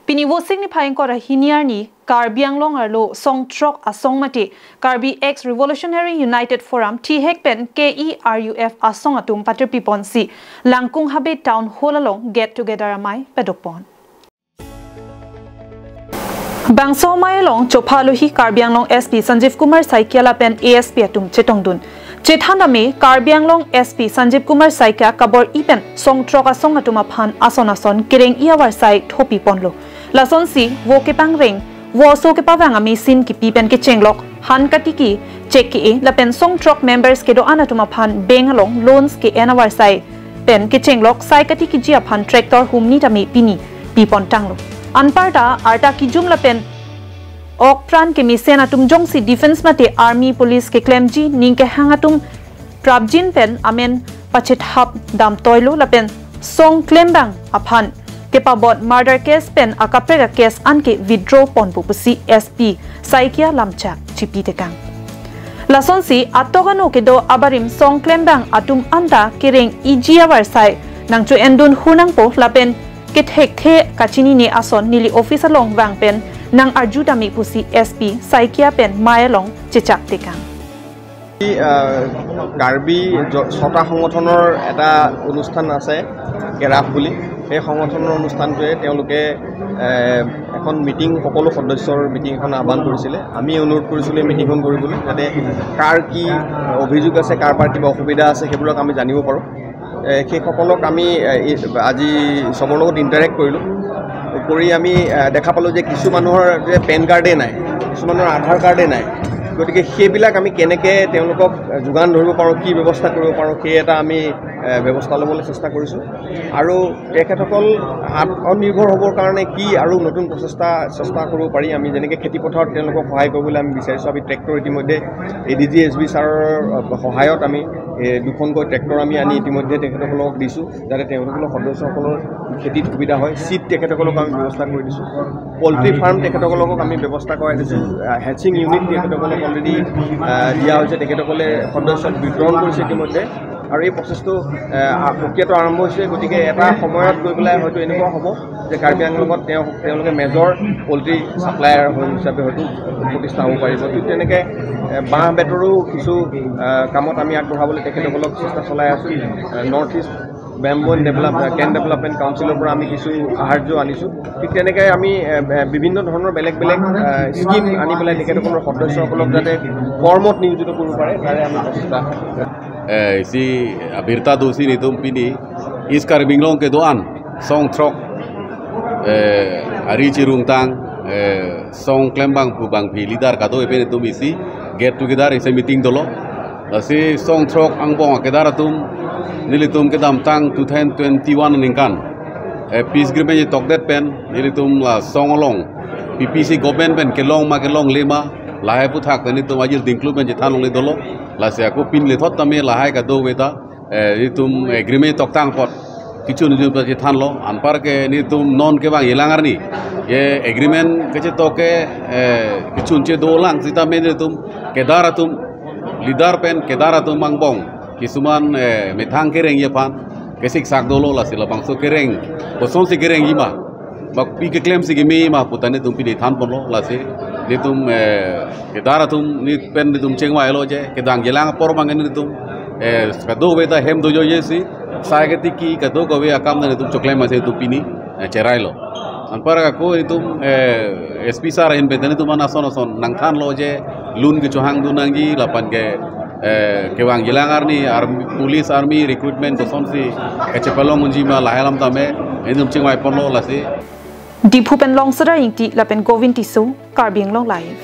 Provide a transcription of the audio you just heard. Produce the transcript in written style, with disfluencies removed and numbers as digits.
Pini wosing ni phaing ko rahiniar ni Karbi Anglong arlo Songtrok asong mati Karbi X Revolutionary United Forum T-Hek pen KERUF asong atum patir piponsi Langkung Habe Town Hall along get together amai pedokpon. Bangso Mayalong Chopalohi Karbi Anglong SP Sanjeev Kumar Saikiala pen ASP atum chetongdun. Chethaname Karbi Anglong SP Sanjeev Kumar Saikia kabor ipen Songtrok asong atuma phan ason kireng iawar sai thopi ponlo. Lason si wokepang ring wo so ke pawang ami sin ki pipen ke chenglok han katiki check ke lapen Songtrok members ke do anatuma phan bengalong loans ke enawar sai pen ke chenglok sai katiki jia phan tractor humni tami pini pipon tanglo anparta arta ki jum lapen ok pran ke misen atum jongsi defense mate army police ke claim ji ning ke hangatum prabjin pen amen pachet hap dam toilo lapen song claim bang aphan Kepabot murder case pen akaprega case anke withdraw pon pupusi SP Saikia lamcha chipi tekang. Lason si atogano kedo abarim song klembang atum anda kireng ijia warsai nangchu endun hunang po lapen kithek the kachini ni ason nili office along wang pen nang arjudami pusi SP Saikia pen mayalong chechak tekang. Karbi ছটা সংগঠনৰ এটা অনুষ্ঠান আছে কেৰাফ বুলি এই সংগঠনৰ অনুষ্ঠানটোৱে তেওঁলোকে এখন মিটিং সকলো সদস্যৰ মিটিং এখন আহ্বান কৰিছিলে আমি অনুৰোধ কৰিছিলোঁ মিটিংখন কৰিবলৈ যাতে কাৰ কি অভিযোগ আছে কাৰ পাৰ কিবা অসুবিধা আছে সেইবোৰক আমি জানিব পাৰোঁ সেই সকলক আমি আজি সবৰ লগত ইণ্টাৰেক্ট কৰিলোঁ কৰি আমি দেখা পালোঁ যে কিছু মানুহৰ যে পেন কাৰ্ডে নাই কিছুমানৰ আধাৰ কাৰ্ডে নাই গতিকে সেইবিলাক আমি কেনেকৈ তেওঁলোকক যোগান ধৰিব পাৰোঁ কি ব্যৱস্থা কৰিব পাৰোঁ সেই এটা আমি ব্যৱস্থা ল'বলৈ চেষ্টা কৰিছোঁ আৰু তেখেতসকল আত্মনিৰ্ভৰ হ'বৰ কাৰণে কি আৰু নতুন চেষ্টা কৰিব পাৰি আমি যেনেকৈ খেতি পথাৰত তেওঁলোকক সহায় কৰিবলৈ আমি বিচাৰিছোঁ আমি ট্ৰেক্টৰ ইতিমধ্যে ADG SB ছাৰৰ সহায়ত আমি দুখনকৈ ট্ৰেক্টৰ আমি আনি ইতিমধ্যে তেখেতসকলক দিছোঁ যাতে তেওঁলোকৰ সদস্যসকলৰ খেতিত সুবিধা হয় চিট তেখেতসকলক আমি ব্যৱস্থা কৰি দিছোঁ পল্ট্ৰি ফাৰ্ম তেখেতসকলক আমি ব্যৱস্থা কৰাই দিছোঁ হেচিং ইউনিট তেখেতসকলক অলৰেডি দিয়া হৈছে তেখেতসকলে সদস্যক বিতৰণ কৰিছে ইতিমধ্যে আৰু এই প্ৰচেছটো প্ৰক্ৰিয়াটো আৰম্ভ হৈছে গতিকে এটা সময়ত গৈ পেলাই হয়তো এনেকুৱা হ'ব যে কাৰ্বি আংলঙত তেওঁলোকে মেজৰ পল্ট্ৰি ছাপ্লায়াৰ হিচাপে হয়তো প্ৰতিষ্ঠা হ'ব পাৰিব ঠিক তেনেকৈ বাঁহ বেতৰো কিছু কামত আমি আগবঢ়াবলৈ তেখেতসকলক চেষ্টা চলাই আছোঁ নৰ্থ ইষ্ট বেম্বো কেন ডেভেলপমেণ্ট কাউন্সিলৰ পৰা আমি কিছু সাহাৰ্য আনিছোঁ ঠিক তেনেকৈ আমি বিভিন্ন ধৰণৰ বেলেগ স্কিম আনি পেলাই তেখেতসকলৰ সদস্যসকলক যাতে কৰ্মত নিয়োজিত কৰিব পাৰে তাৰে আমি প্ৰচেষ্টা si abirta dosi ni tumpini is Karbi Anglong ke doan Songtrok ari cirungtang song klembang pubang pi leader kado epene tum isi get together is a meeting dolo si Songtrok angbong kedara tum nilitum kedam tang 2021 ningkan peace agreement tokdet pen nilitum la song along PPC government pen kelong ma kelong lema lahai puthak tani tum ajil dingklu pen jethan long le dolo lase aku pin le thot tame lahai ka do weta nitum agreement toktang pot kichu nujum pa jethan lo anpar ke nitum non ke bang yelangar ni ye agreement ke che toke kichu che do lang sita me nitum kedaratum leader pen kedaratum mangbong kisuman methang kereng ye pan kesik sak dolo lase la bangso kereng boson si kereng yima bak pi ke claim si gimi ma putane tum pi than ponlo lase nitum kedaratum ni pen nitum chengwa elo je kedang jelang por mangen nitum kado weta hem dojo yesi saigati ki kado gowe akam nitum choklem ma se tu pini cherailo anpara ko nitum SP sar hin bedani tum ason nang than lo je lun ke chohang dunangi lapan ke kewang jelangar ni police army recruitment boson si kechepalong unjima lahelam tame nitum chengwa ponlo lase Dipupen long sara ingti lapen Govin Tisu Karbi Anglong live